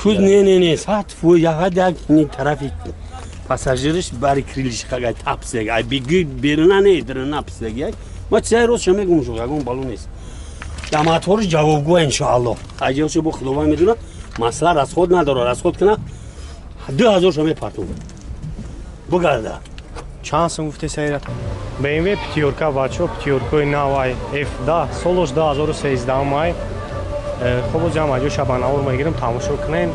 کوز نه ساعت فو یا هد یک طرفی پاساژیرش باری کریلیش خواهد تابسیگ ای بیگی بیرون نه درن نابسیگ ما چه روز شما گمشو گم بالون نیست یا ماتورش جوابگو انشالله اگه چه بخلوام میدونه مسئله راست خود نداره راست خود کنه 2000 شما پارتون بگرده چانس گفته سیرت BMW پتیورکا واچو پتیورکوی نوای F10 سولوش 2013 مای خوب جمع جو شبانه اور میگیرم تماشا کنین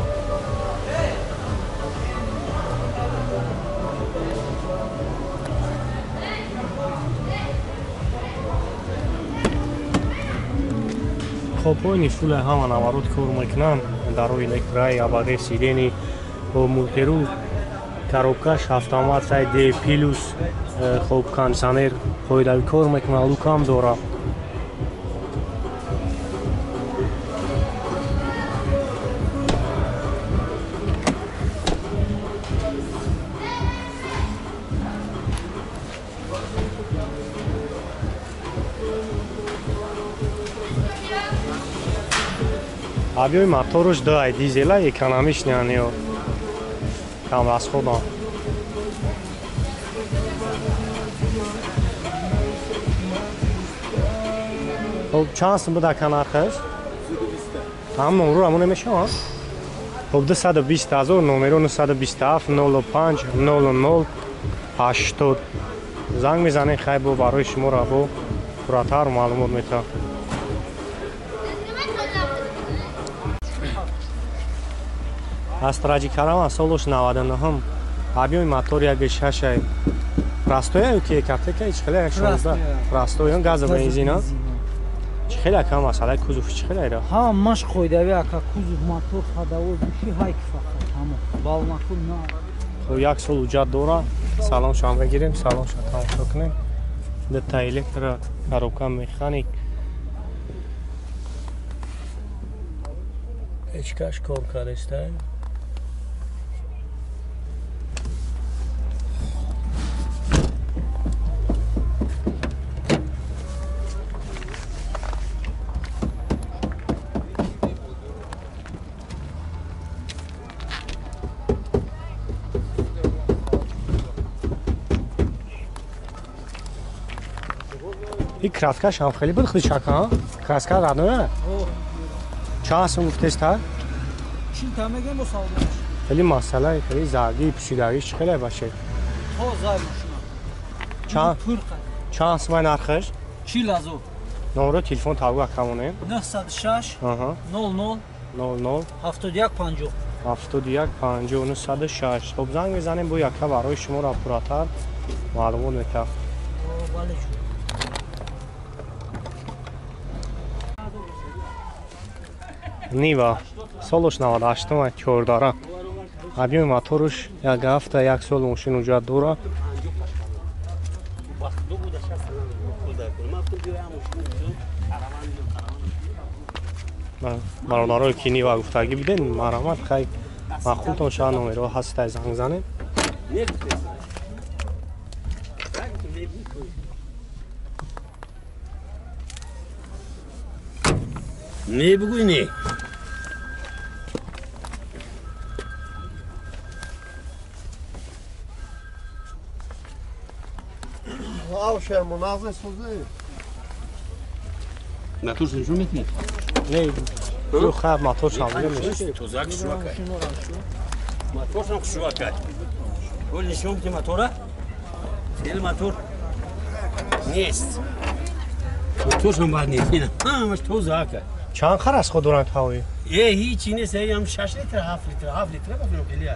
خب این فول همان آورد کار میکنن در روی الکترای آباده سیرینی و موترو کاروبکاش هفتمات سای دی پیلوس خوب کانسانر خویدال کار میکنن لوکام دورا Abbiamo il motore da diesel e economisch ne ho. Tam was khoda. خب چند سم بده کنار خش؟ هم نمره همون نمیشه ها؟ خب 220,000 نمره 927 05 00 80 زنگ میزنه خیلی با برای شما را با فراتر معلومات میتونه Астраджи карама солош 99 объем мотора 1.6 простой ки картека чхела 16 простой он газ бензина чхела кам масала кузов чхела ира ها ماش قویدوی اکا کوزو موتور خداوی بشی هایک فقط همه بالناکون نه خب یک سال وجود داره سلام شما بگیریم سلام شما تماشا کنیم دتا الکتر کاروبکا مکانیک اشکاش کار کرده این کرافتکش هم خیلی بود خیلی چکه کرافتکش رادنوه چه هستم گفتست ها؟ چین تامگه مساویش خیلی مسئله خیلی زرگی پشیدگیش خیلی باشه تو زای ماشینا چه هستم این نرخش؟ چی لازو؟ نمره تلفن تابگو اکمونه 906 00 00 71 50 71 50 906 خب زنگ میزنیم با یکه برای شما را پراتر معلومات میکنم بله نیوا سالش 98 م چهار داره объем موتورش یک هفته یک سال ماشین وجود داره برادرای کی نیوا گفتگی بدین مرحمت خیلی معقول تا شما نمره هست زنگ زنید نه بگوی نه آوشه مناظر سوزه نتوش نشون میتونی؟ نه رو خب موتور شامل میشه توزاک شو کرد موتور هم شو کرد گل نشون میتونی موتوره؟ سیل موتور نیست موتور هم باید نیست نه همش توزاکه چند خر از خود دوران تاوی؟ هیچی نیست هم 6 لیتر 7 لیتر ببینم خیلیه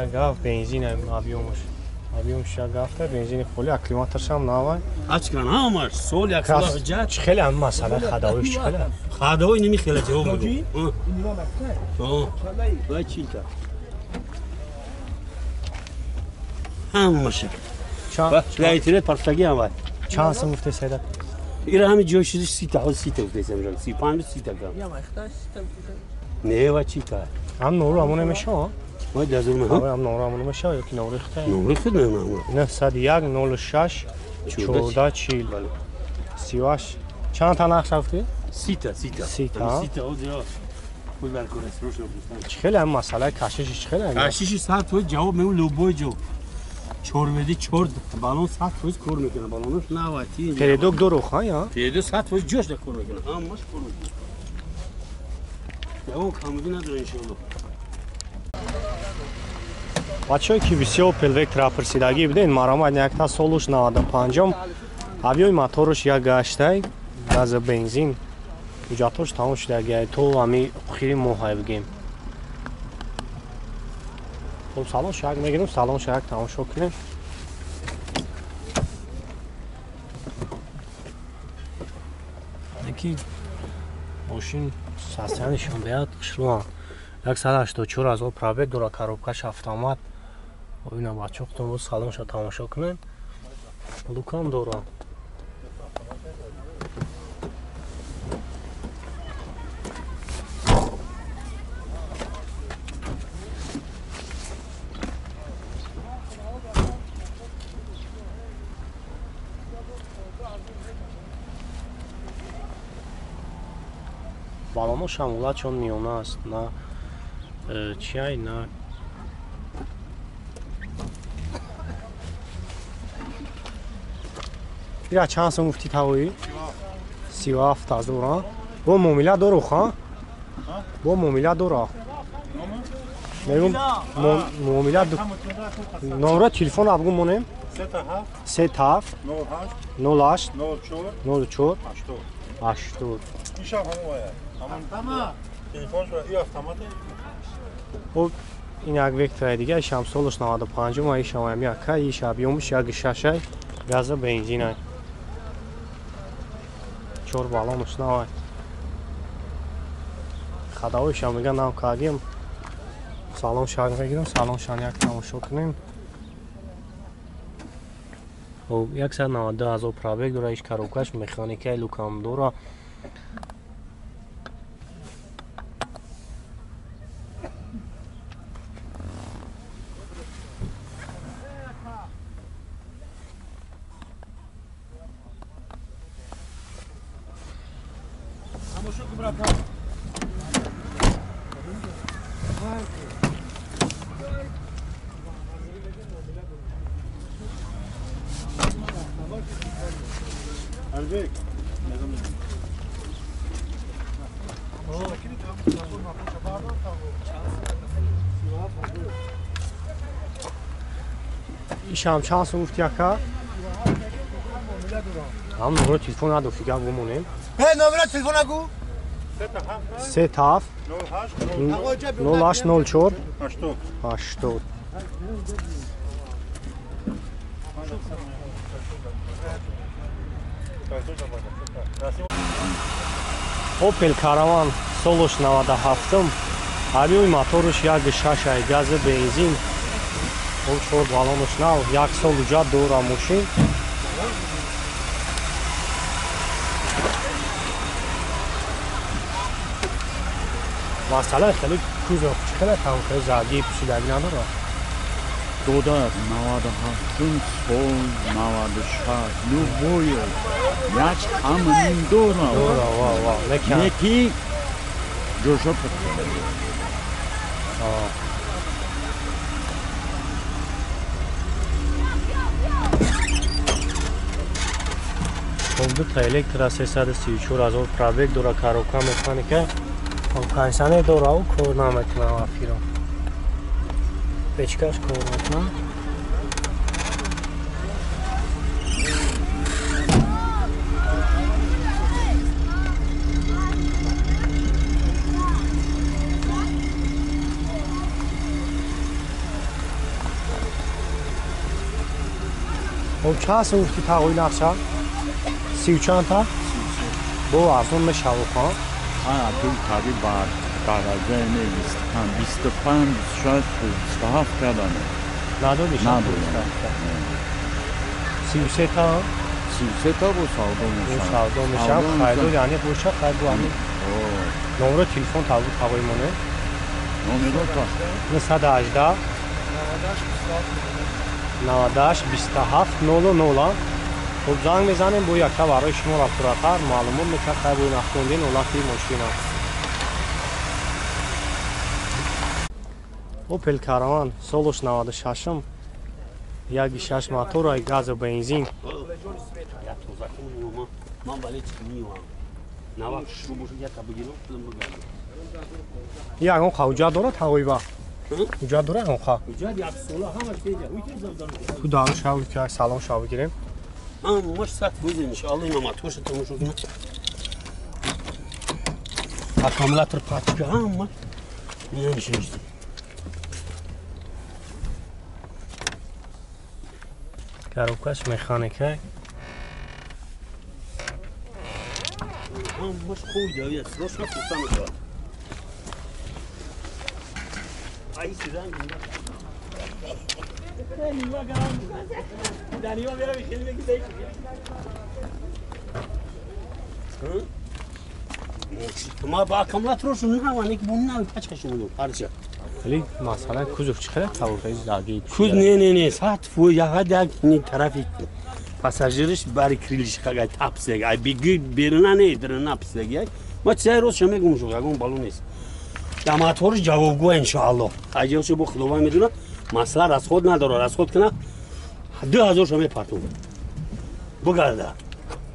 یک گاف بنزین هم آبیومش آبیومش یک گافته بنزین خیلی اکلیماترش هم نوای اچکن همش سول یک سال جات خیلی هم مسئله خداویش خیلی خداوی نمی خیلی جواب بگو وای چی همش لایترت پرتگی هم چند سم گفته سیدت ایران همه جوشیدش 30 تا 35 30 تا نه و چی کار هم نور همون نمیشه ها ما دازور ما هم نور همون نمیشه یا کی نور اخته نور خود نه 901 06 14 40 38 چند تا نقش رفتی 30 تا 30 تا پول در کورسروش نبودن چخیل هم مسئله کشش چخیل هم کشیش ساعت توی جواب میون لوبوی جو چور بدی چور بالون ساعت توی کور میکنه بالونش نواتی پریدوک دو روخ ها یا پیدو ساعت توی جوش ده کور میکنه هم ماش کور میکنه جواب کامودی نداره انشالله بچه‌ای که بسیار پلوک تراپرسیدگی بدین مرامت یک سولوش 95 авиои мотораш як гаштай газа бензин ҳуҷҷатош тамом шудагиай то ҳами охири моҳай бигем хуб салон шак мегирем салон шак тамошо кунем ки мошин состоянишон беяд қишлуан 184 000 пробег дора коробкаш автомат ина бачохтон бо салонша тамошо кунем лукам дора балоно шамулачон миёна аст на чиай на ира чанд сом гуфти тавои 37 000 бо муомила дору ха бо муомила дора мегум муомила номера телефон абгу монем 37 08 04 80 خب این یک وکتر دیگه شام سولش 95 ما ایشام هم یک کای شابیومش یک شاشه گاز بنزین چور بالونش نه خداویش هم میگن نام کاگیم سالن شان بگیریم سالن شان یک تماشا کنیم خب 192 000 پرابگ داره ایش کاروکاش مکانیکای لوکام داره شام چند سو گفتی اکا؟ هم نمره تلفن ندو فیگم بمونیم نمره تلفن نگو 37 08 04 80 Opel Caravan Solosh 97 авиои мотораш як шашай газ бензин он чор балонаш нав як сол уҷат дора мошин масъала хеле кузов чхела тамка заги пушидаги надора дода 97 сол 96 любое як амин дора ва неки ҷошо Oldu elektра 334 000 пробег дора коробка механика компансане дора у кор наметна афиро печкаш кор наметна Об чанд сум гуфти тағои нақша? 30 чанд та? Бо арзон мешаву хан? ту таби бар гаража невистам 25 шояд 27 кардане Надоди шам? надодам 33 та? 33 та бо савдо мешам Савдо мешам хайдо яъне боша хайдо ами номера телефон тағои моне? номеро та 918 98 27 00 خب زنگ میزنیم با یکتا برای شما رفتاراتر معلومات میکنه که باید نخوندین اولتی ماشین Opel Caravan солош 96-м 1.6 мотор газ бензин. Я тузак ма. Мам вали чмиwa. Нава шубуш я табгино бгам. Ягон хавҷа дорад ҳавоиба. Ҳуҷа дора ягон ха. Ҷад як сола ҳамаш беҷа. Уйти завдан. Ту давр шавли ки салом шав гирем. Маш сат бузин иншаллоh има мотоша тамошо кунам. Аккумулятор пачка ҳама. Меншиш. Коробкаш механика. Маш хуй давид, срочно сам дал. Ай сидан. Нива гам. Данива мера бихелме гидей. Ма ба аккумулятор шуну ҳаваник бунна пачка шуну парча. Вале масалан кузов чӣ қадар тавртаи заги. Куз не сат фу яғад ни тарафи пассажириш бари крилиш қагай тапсег ай биги беруна не дрна псег ма чай роз шаме гумшо ягон балу нест я моториш ҷавобгӯ иншоаллоh аҷелшо бо худова медуна масъала расход надора расход кана 2000 шаме партун бугарда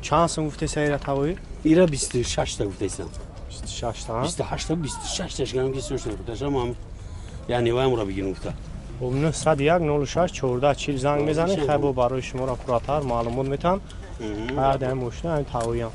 Чанд сум гуфте сайра тавои? ира 26 та гуфтесам 26 та. 28 та 26 та шгам ки сошта гуфташам ам яъни ваймро бигин гуфта 901-06-14 занг мезанед хай бо барои шуморо пурратар маълумот метан ҳар дами мошина ҳамин тавоиам